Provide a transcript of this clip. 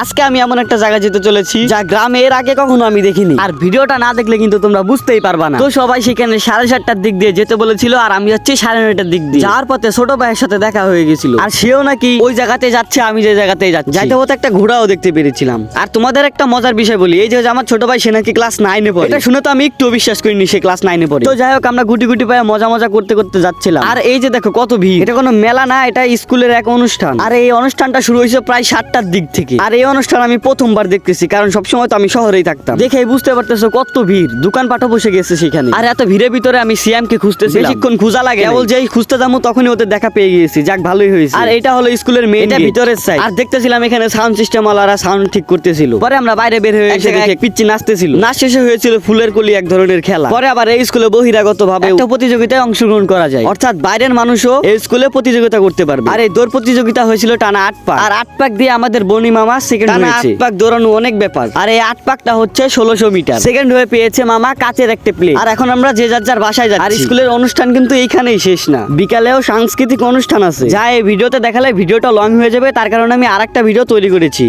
আজকে আমি এমন একটা জায়গা যেতে চলেছি যা গ্রামে এর আগে কখনো আমি দেখিনি। আর ভিডিওটা না দেখলে কিন্তু তোমরা বুঝতেই পারবা না। তো সবাই সেখানে 7:30টার দিক দিয়ে যেতে বলেছিল, আর আমি যাচ্ছি 9:30টার দিক দিয়ে। যাওয়ার পথে ছোট ভাইয়ের সাথে দেখা হয়ে গেছিল, আর সেও নাকি ওই জায়গাতে যাচ্ছে, আমি যে জায়গাতে যাচ্ছি। যাইতে হতে একটা ঘোড়াও দেখতে পেরেছিলাম। আর তোমাদের একটা মজার বিষয় বলি, এই যে আমার ছোট ভাই সে নাকি ক্লাস 9-এ পড়ে। এটা শুনে তো আমি একটু বিশ্বাস করিনি সে ক্লাস 9-এ পড়ে। তো যাই হোক, আমরা গুটি গুটি পায়ে মজা মজা করতে করতে যাচ্ছিলাম। আর এই যে দেখো কত ভিড়। এটা কোনো মেলা না, এটা স্কুলের এক অনুষ্ঠান। আর এই অনুষ্ঠানটা শুরু হয়েছে প্রায় 7টার দিক থেকে। আর এই অনুষ্ঠান আমি প্রথমবার দেখতেছি, কারণ সবসময় তো আমি শহরেই থাকতাম। দেখেই বুঝতে পারতেছো কত ভিড়, দোকানপাটও বসে গেছে সেখানে। আর এত ভিড়ের ভিতরে আমি সিয়ামকে খুঁজতেছি, বেশিক্ষণ খোঁজা লাগে। কেবল যেই খুঁজতে যাবো তখনই ওদের দেখা পেয়ে গিয়েছি। যাক, ভালোই হয়েছে। আর এটা হলো স্কুলের মেইন, এটা ভিতরের সাইড। আর দেখতেছিলাম এখানে সাউন্ড সিস্টেম ওয়ালারা সাউন্ড ঠিক করতেছিল। পরে আমরা বাইরে বের হয়ে এসে দেখি পিচ্চি নাচতেছিল। নাচ শেষে হয়েছিল ফুলের কলি এক ধরনের খেলা। পরে আবার এই স্কুলে বহিরাগত ভাবে একটা প্রতিযোগিতায় অংশগ্রহণ করা যায়, অর্থাৎ বাইরের মানুষও এই স্কুলে প্রতিযোগিতা করতে পারবে। আর এই দৌড় প্রতিযোগিতা হয়েছিল টানা 8 পাক। আর 8 পাক দিয়ে আমাদের বনি মামা সেকেন্ড হয়েছে। 8 পাক দৌড়ানো অনেক ব্যাপার। আর এই 8 পাকটা হচ্ছে 1600 মিটার। সেকেন্ড হয়ে পেয়েছে মামা কাচের একটা প্লেট। আর এখন আমরা যে যার বাসায় যাচ্ছি। আর স্কুলের অনুষ্ঠান কিন্তু এইখানেই শেষ না, বিকালেও সাংস্কৃতিক অনুষ্ঠান আছে, যা এই ভিডিওতে দেখালে ভিডিওটা লং হয়ে যাবে। তার কারণে আমি আরেকটা ভিডিও তৈরি করেছি।